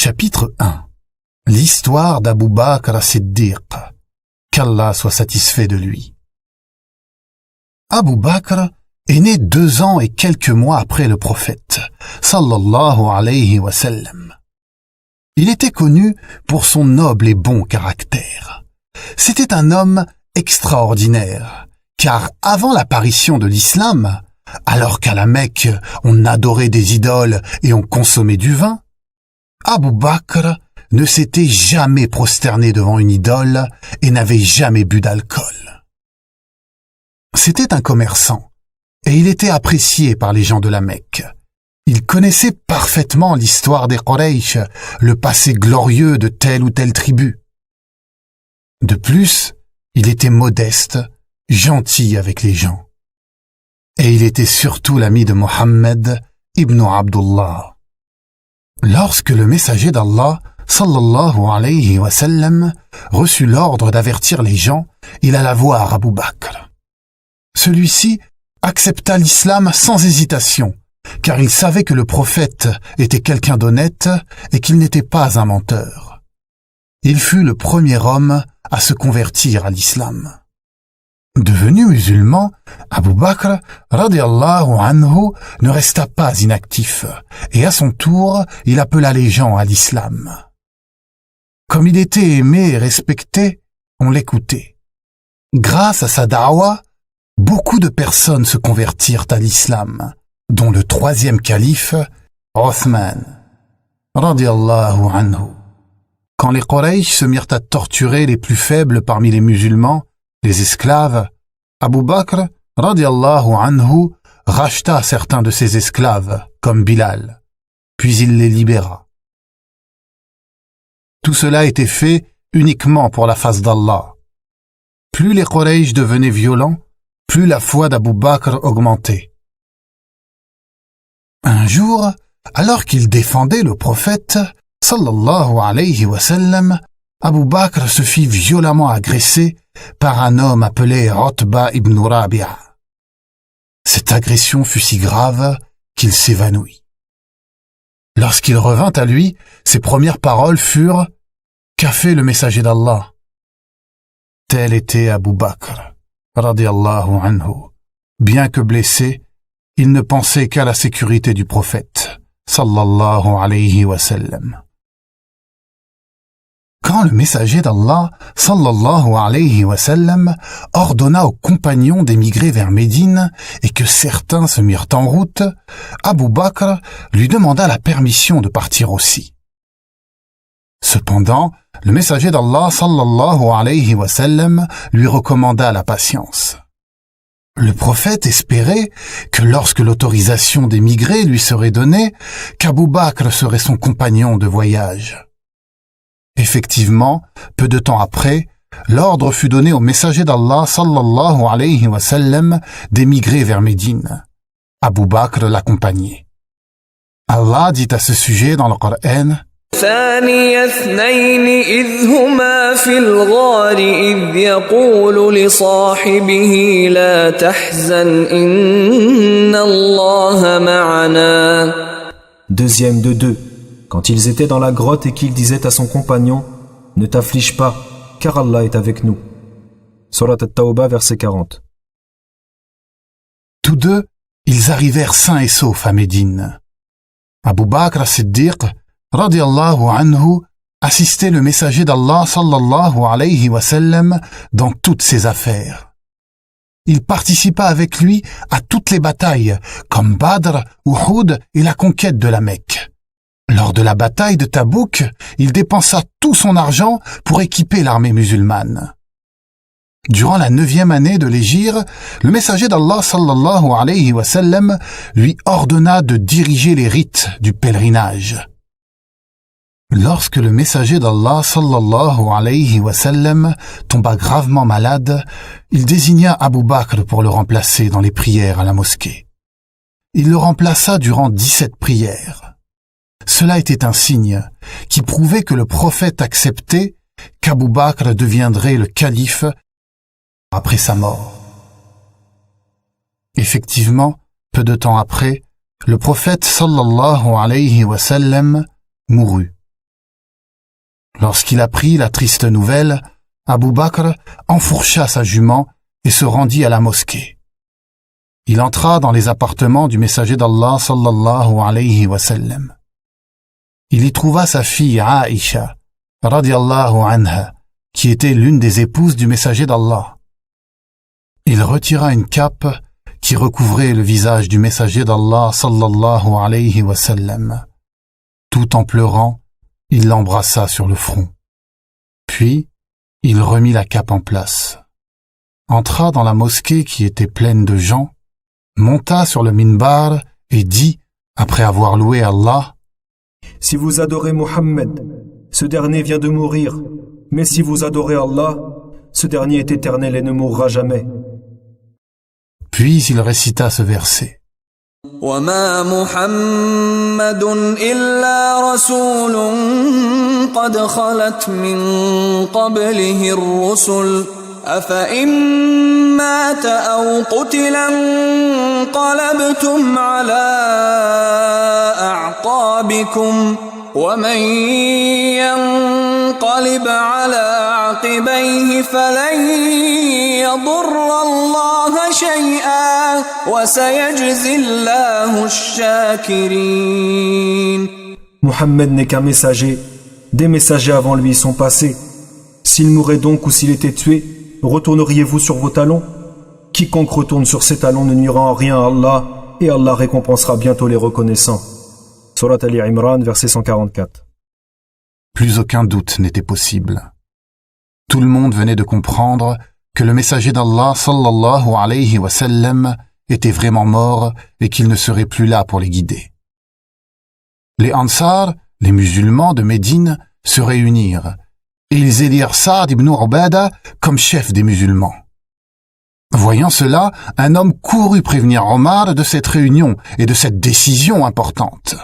Chapitre 1. L'histoire d'Abu Bakr as-Siddiq, qu'Allah soit satisfait de lui. Abu Bakr est né 2 ans et quelques mois après le prophète, sallallahu alayhi wa sallam. Il était connu pour son noble et bon caractère. C'était un homme extraordinaire, car avant l'apparition de l'islam, alors qu'à la Mecque on adorait des idoles et on consommait du vin, Abu Bakr ne s'était jamais prosterné devant une idole et n'avait jamais bu d'alcool. C'était un commerçant, et il était apprécié par les gens de la Mecque. Il connaissait parfaitement l'histoire des Quraysh, le passé glorieux de telle ou telle tribu. De plus, il était modeste, gentil avec les gens. Et il était surtout l'ami de Mohammed ibn Abdullah. Lorsque le messager d'Allah, sallallahu alayhi wa sallam, reçut l'ordre d'avertir les gens, il alla voir Abu Bakr. Celui-ci accepta l'islam sans hésitation, car il savait que le prophète était quelqu'un d'honnête et qu'il n'était pas un menteur. Il fut le premier homme à se convertir à l'islam. Devenu musulman, Abu Bakr, radiallahu anhu, ne resta pas inactif, et à son tour, il appela les gens à l'islam. Comme il était aimé et respecté, on l'écoutait. Grâce à sa da'wa, beaucoup de personnes se convertirent à l'islam, dont le 3e calife, Othman, radiallahu anhu. Quand les Quraysh se mirent à torturer les plus faibles parmi les musulmans, les esclaves, Abu Bakr, radiallahu anhu, racheta certains de ses esclaves, comme Bilal, puis il les libéra. Tout cela était fait uniquement pour la face d'Allah. Plus les Quraysh devenaient violents, plus la foi d'Abu Bakr augmentait. Un jour, alors qu'il défendait le prophète, sallallahu alayhi wa sallam, Abu Bakr se fit violemment agresser par un homme appelé Utba ibn Rabi'a. Cette agression fut si grave qu'il s'évanouit. Lorsqu'il revint à lui, ses premières paroles furent « Qu'a fait le messager d'Allah ?» Tel était Abu Bakr, radiallahu anhu. Bien que blessé, il ne pensait qu'à la sécurité du prophète, sallallahu alayhi wa sallam. Quand le messager d'Allah, sallallahu alayhi wa sallam, ordonna aux compagnons d'émigrer vers Médine et que certains se mirent en route, Abu Bakr lui demanda la permission de partir aussi. Cependant, le messager d'Allah, sallallahu alayhi wa sallam, lui recommanda la patience. Le prophète espérait que lorsque l'autorisation d'émigrer lui serait donnée, qu'Abu Bakr serait son compagnon de voyage. Effectivement, peu de temps après, l'ordre fut donné au messager d'Allah sallallahu alayhi wa sallam d'émigrer vers Médine. Abu Bakr l'accompagnait. Allah dit à ce sujet dans le Coran: ثاني اثنين إذ هما في الغار إذ يقول لصاحبه لا تحزن إن الله معنا. Deuxième de 2. Quand ils étaient dans la grotte et qu'il disait à son compagnon « Ne t'afflige pas, car Allah est avec nous » Surat At-Tawbah, verset 40. Tous deux, ils arrivèrent sains et saufs à Médine. Abu Bakr as-Siddiq, radiallahu anhu, assistait le messager d'Allah sallallahu alayhi wa sallam dans toutes ses affaires. Il participa avec lui à toutes les batailles, comme Badr, Uhud et la conquête de la Mecque. Lors de la bataille de Tabouk, il dépensa tout son argent pour équiper l'armée musulmane. Durant la 9e année de l'hégire, le messager d'Allah sallallahu alayhi wa sallam lui ordonna de diriger les rites du pèlerinage. Lorsque le messager d'Allah sallallahu alayhi wa sallam tomba gravement malade, il désigna Abu Bakr pour le remplacer dans les prières à la mosquée. Il le remplaça durant 17 prières. Cela était un signe qui prouvait que le prophète acceptait qu'Abu Bakr deviendrait le calife après sa mort. Effectivement, peu de temps après, le prophète sallallahu alayhi wa sallam mourut. Lorsqu'il apprit la triste nouvelle, Abu Bakr enfourcha sa jument et se rendit à la mosquée. Il entra dans les appartements du messager d'Allah sallallahu alayhi wa sallam. Il y trouva sa fille Aïcha, radiallahu anha, qui était l'une des épouses du messager d'Allah. Il retira une cape qui recouvrait le visage du messager d'Allah sallallahu alayhi wa sallam. Tout en pleurant, il l'embrassa sur le front. Puis, il remit la cape en place, entra dans la mosquée qui était pleine de gens, monta sur le minbar et dit, après avoir loué Allah, « Si vous adorez Mohammed, ce dernier vient de mourir, mais si vous adorez Allah, ce dernier est éternel et ne mourra jamais. » Puis il récita ce verset. وما محمد إلا رسول قد خلت من قبله الرسل أفإن مات أو قتل انقلبتم على أعقابكم ومن ينقلب على عقبيه فلن يضر الله شيئا وسيجزي الله الشاكرين. Mohammed n'est qu'un messager. Des messagers avant lui sont passés. S'il mourait donc ou s'il était tué, retourneriez-vous sur vos talons? Quiconque retourne sur ses talons ne nuira en rien à Allah, et Allah récompensera bientôt les reconnaissants. Surat Ali Imran, verset 144. Plus aucun doute n'était possible. Tout le monde venait de comprendre que le messager d'Allah sallallahu alayhi wa sallam était vraiment mort et qu'il ne serait plus là pour les guider. Les Ansar, les musulmans de Médine, se réunirent et ils élirent Saad ibn Ubada comme chef des musulmans. Voyant cela, un homme courut prévenir Omar de cette réunion et de cette décision importante.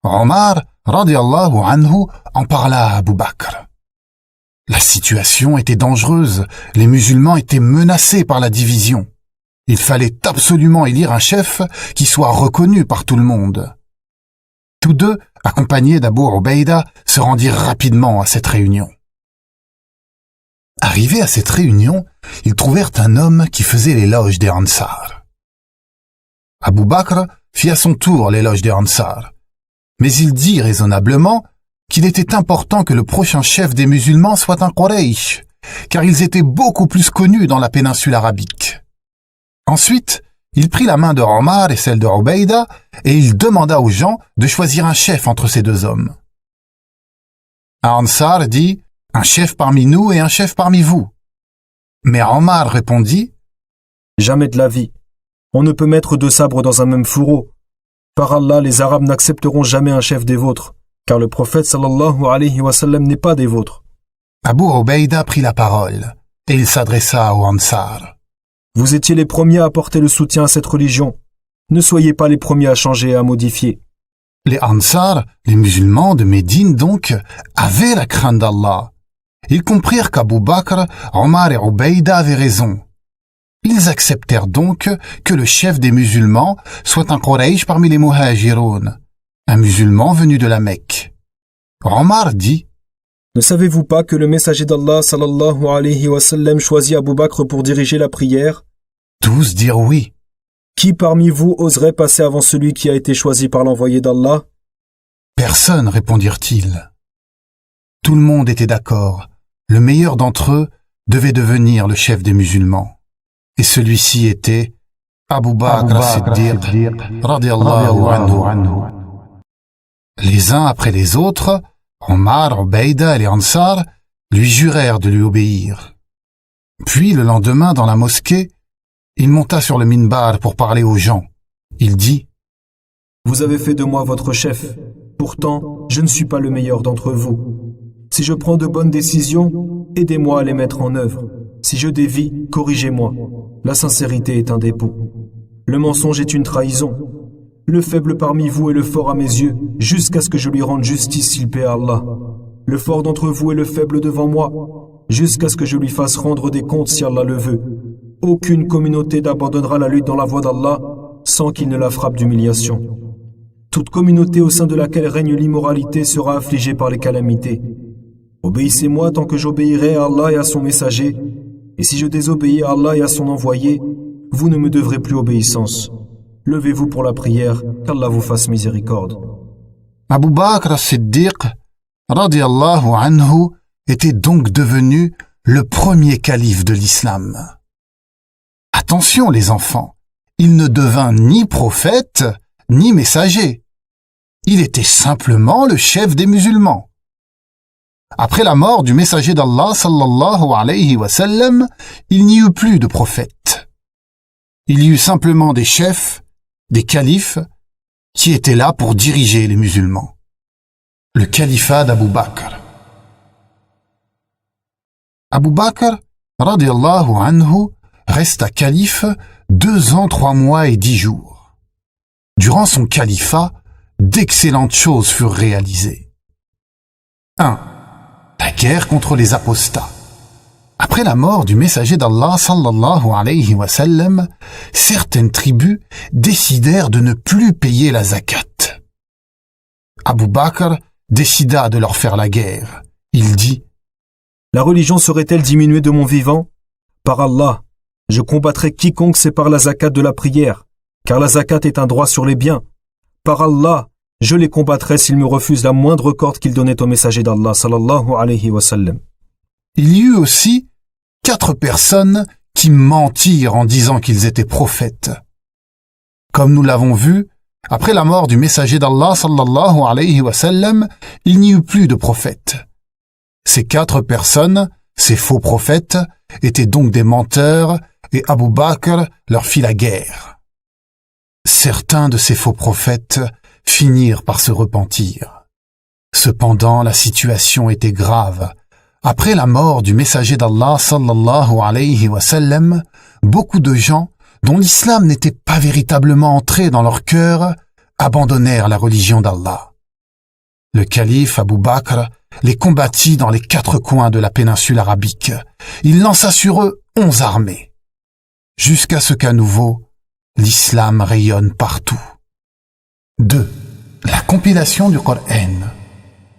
Omar, radiallahu anhu, en parla à Abu Bakr. La situation était dangereuse, les musulmans étaient menacés par la division. Il fallait absolument élire un chef qui soit reconnu par tout le monde. Tous deux, accompagnés d'Abu Ubaïda, se rendirent rapidement à cette réunion. Arrivés à cette réunion, ils trouvèrent un homme qui faisait l'éloge des Ansar. Abu Bakr fit à son tour l'éloge des Ansar, mais il dit raisonnablement qu'il était important que le prochain chef des musulmans soit un Quraysh, car ils étaient beaucoup plus connus dans la péninsule arabique. Ensuite, il prit la main de Omar et celle de Ubaïda et il demanda aux gens de choisir un chef entre ces deux hommes. Un Ansar dit « Un chef parmi nous et un chef parmi vous ». Mais Omar répondit « Jamais de la vie. On ne peut mettre deux sabres dans un même fourreau. Par Allah, les Arabes n'accepteront jamais un chef des vôtres, car le prophète sallallahu alayhi wa sallam n'est pas des vôtres. » Abu Ubaïda prit la parole et il s'adressa aux Ansar. Vous étiez les premiers à apporter le soutien à cette religion. Ne soyez pas les premiers à changer et à modifier. Les Ansar, les musulmans de Médine donc, avaient la crainte d'Allah. Ils comprirent qu'Abu Bakr, Omar et Ubaïda avaient raison. Ils acceptèrent donc que le chef des musulmans soit un Quraysh parmi les Muhajiroun, un musulman venu de la Mecque. Omar dit « Ne savez-vous pas que le messager d'Allah sallallahu alayhi wa sallam choisit Abu Bakr pour diriger la prière ?» Tous dirent oui. « Qui parmi vous oserait passer avant celui qui a été choisi par l'envoyé d'Allah ?» Personne, répondirent-ils. Tout le monde était d'accord. Le meilleur d'entre eux devait devenir le chef des musulmans. Et celui-ci était Abu Bakr as-Siddiq, radiyallahu anhu. Les uns après les autres, Omar, Ubaïda et les Ansar lui jurèrent de lui obéir. Puis le lendemain, dans la mosquée, il monta sur le minbar pour parler aux gens. Il dit « Vous avez fait de moi votre chef. Pourtant, je ne suis pas le meilleur d'entre vous. Si je prends de bonnes décisions, aidez-moi à les mettre en œuvre. Si je dévie, corrigez-moi. La sincérité est un dépôt. Le mensonge est une trahison. Le faible parmi vous est le fort à mes yeux, jusqu'à ce que je lui rende justice s'il paie à Allah. Le fort d'entre vous est le faible devant moi, jusqu'à ce que je lui fasse rendre des comptes si Allah le veut. Aucune communauté n'abandonnera la lutte dans la voie d'Allah sans qu'il ne la frappe d'humiliation. Toute communauté au sein de laquelle règne l'immoralité sera affligée par les calamités. Obéissez-moi tant que j'obéirai à Allah et à son messager, et si je désobéis à Allah et à son envoyé, vous ne me devrez plus obéissance. Levez-vous pour la prière, qu'Allah vous fasse miséricorde. Abu Bakr as-Siddiq, radiyallahu anhu, était donc devenu le premier calife de l'islam. Attention les enfants, il ne devint ni prophète, ni messager. Il était simplement le chef des musulmans. Après la mort du messager d'Allah sallallahu alayhi wa sallam, il n'y eut plus de prophètes. Il y eut simplement des chefs, des califes, qui étaient là pour diriger les musulmans. Le califat d'Abu Bakr. Abu Bakr, radiyallahu anhu, resta calife 2 ans, 3 mois et 10 jours. Durant son califat, d'excellentes choses furent réalisées. 1. La guerre contre les apostats. Après la mort du messager d'Allah sallallahu alayhi wa sallam, certaines tribus décidèrent de ne plus payer la zakat. Abu Bakr décida de leur faire la guerre. Il dit: La religion serait-elle diminuée de mon vivant? Par Allah, je combattrai quiconque sépare la zakat de la prière, car la zakat est un droit sur les biens. Par Allah, je les combattrai s'ils me refusent la moindre corde qu'ils donnaient au messager d'Allah sallallahu alayhi wa sallam. Il y eut aussi 4 personnes qui mentirent en disant qu'ils étaient prophètes. Comme nous l'avons vu, après la mort du messager d'Allah sallallahu alayhi wa sallam, il n'y eut plus de prophètes. Ces 4 personnes, ces faux prophètes, étaient donc des menteurs et Abu Bakr leur fit la guerre. Certains de ces faux prophètes finirent par se repentir. Cependant, la situation était grave. Après la mort du messager d'Allah sallallahu alayhi wa sallam, beaucoup de gens dont l'islam n'était pas véritablement entré dans leur cœur abandonnèrent la religion d'Allah. Le calife Abu Bakr les combattit dans les 4 coins de la péninsule arabique. Il lança sur eux 11 armées, jusqu'à ce qu'à nouveau, l'islam rayonne partout. 2. La compilation du Coran.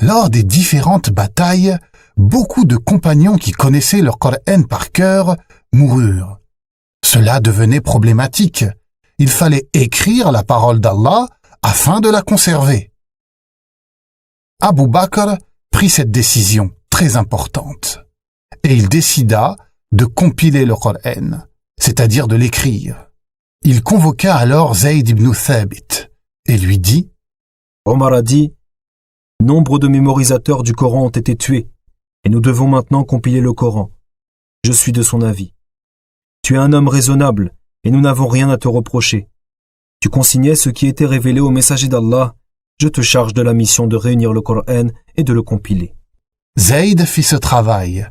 Lors des différentes batailles, beaucoup de compagnons qui connaissaient leur Coran par cœur moururent. Cela devenait problématique. Il fallait écrire la parole d'Allah afin de la conserver. Abu Bakr prit cette décision très importante et il décida de compiler le Coran, c'est-à-dire de l'écrire. Il convoqua alors Zayd ibn Thabit et lui dit: Omar a dit: Nombre de mémorisateurs du Coran ont été tués et nous devons maintenant compiler le Coran. Je suis de son avis. Tu es un homme raisonnable et nous n'avons rien à te reprocher. Tu consignais ce qui était révélé au messager d'Allah. Je te charge de la mission de réunir le Coran et de le compiler. Zayd fit ce travail.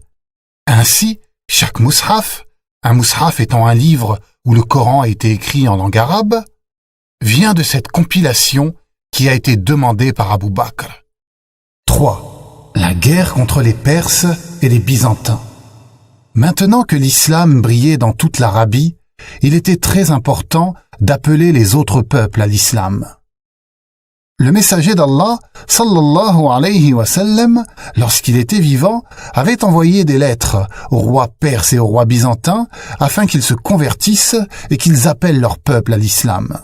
Ainsi, chaque mushaf, un mushaf étant un livre où le Coran a été écrit en langue arabe, vient de cette compilation qui a été demandée par Abu Bakr. 3. La guerre contre les Perses et les Byzantins. Maintenant que l'islam brillait dans toute l'Arabie, il était très important d'appeler les autres peuples à l'islam. Le messager d'Allah, sallallahu alayhi wa sallam, lorsqu'il était vivant, avait envoyé des lettres aux rois perses et aux rois byzantins afin qu'ils se convertissent et qu'ils appellent leur peuple à l'islam.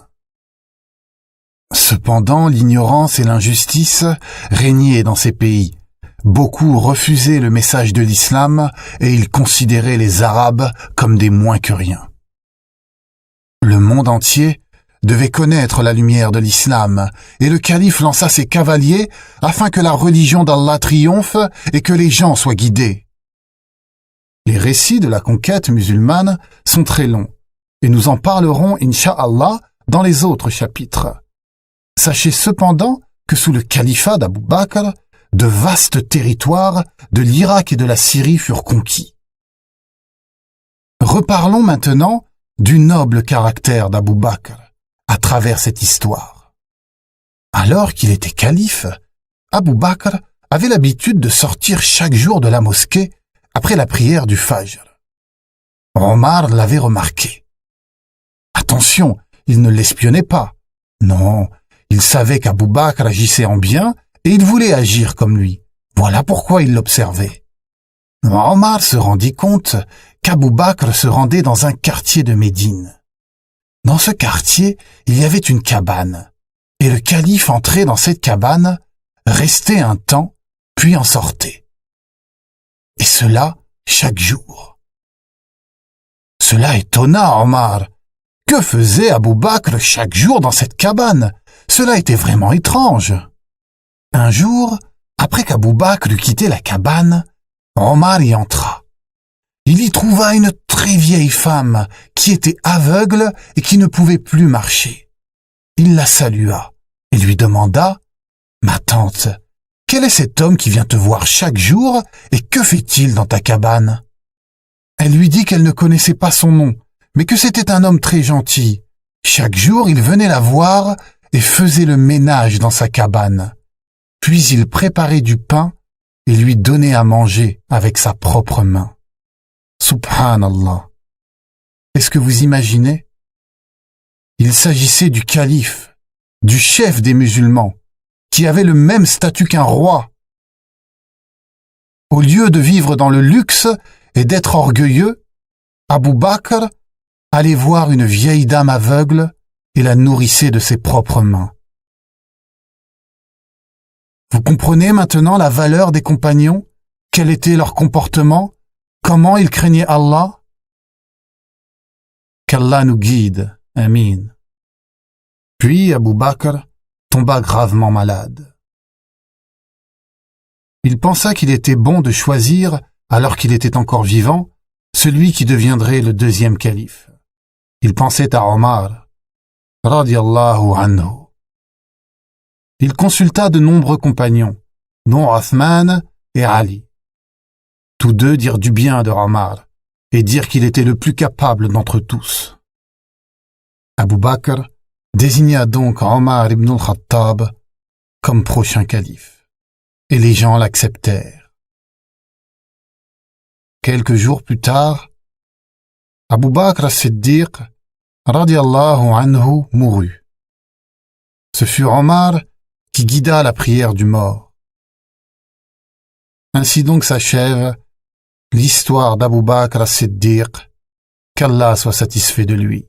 Cependant, l'ignorance et l'injustice régnaient dans ces pays. Beaucoup refusaient le message de l'islam et ils considéraient les Arabes comme des moins que rien. Le monde entier devait connaître la lumière de l'islam, et le calife lança ses cavaliers afin que la religion d'Allah triomphe et que les gens soient guidés. Les récits de la conquête musulmane sont très longs, et nous en parlerons, incha'Allah, dans les autres chapitres. Sachez cependant que sous le califat d'Abu Bakr, de vastes territoires de l'Irak et de la Syrie furent conquis. Reparlons maintenant du noble caractère d'Abu Bakr à travers cette histoire. Alors qu'il était calife, Abu Bakr avait l'habitude de sortir chaque jour de la mosquée après la prière du Fajr. Omar l'avait remarqué. Attention, il ne l'espionnait pas. Non, il savait qu'Abu Bakr agissait en bien et il voulait agir comme lui. Voilà pourquoi il l'observait. Omar se rendit compte qu'Abou Bakr se rendait dans un quartier de Médine. Dans ce quartier, il y avait une cabane, et le calife entrait dans cette cabane, restait un temps, puis en sortait. Et cela chaque jour. Cela étonna Omar. Que faisait Abou Bakr chaque jour dans cette cabane? Cela était vraiment étrange. Un jour, après qu'Abou Bakr eut quitté la cabane, Omar y entra. Il y trouva une très vieille femme qui était aveugle et qui ne pouvait plus marcher. Il la salua et lui demanda « Ma tante, quel est cet homme qui vient te voir chaque jour et que fait-il dans ta cabane ?» Elle lui dit qu'elle ne connaissait pas son nom, mais que c'était un homme très gentil. Chaque jour, il venait la voir et faisait le ménage dans sa cabane. Puis il préparait du pain et lui donnait à manger avec sa propre main. Subhanallah. Est-ce que vous imaginez? Il s'agissait du calife, du chef des musulmans, qui avait le même statut qu'un roi. Au lieu de vivre dans le luxe et d'être orgueilleux, Abou Bakr allait voir une vieille dame aveugle et la nourrissait de ses propres mains. Vous comprenez maintenant la valeur des compagnons? Quel était leur comportement? Comment ils craignaient Allah? Qu'Allah nous guide. Amin. Puis Abou Bakr tomba gravement malade. Il pensa qu'il était bon de choisir, alors qu'il était encore vivant, celui qui deviendrait le deuxième calife. Il pensait à Omar, radiyallahu anhu. Il consulta de nombreux compagnons, dont Othman et Ali. Tous deux dirent du bien de Omar et dirent qu'il était le plus capable d'entre tous. Abou Bakr désigna donc Omar ibn al-Khattab comme prochain calife, et les gens l'acceptèrent. Quelques jours plus tard, Abou Bakr as-Siddiq, radiyallahu anhu, mourut. Ce fut Omar qui guida la prière du mort. Ainsi donc s'achève l'histoire d'Abou Bakr as-Siddiq, qu'Allah soit satisfait de lui.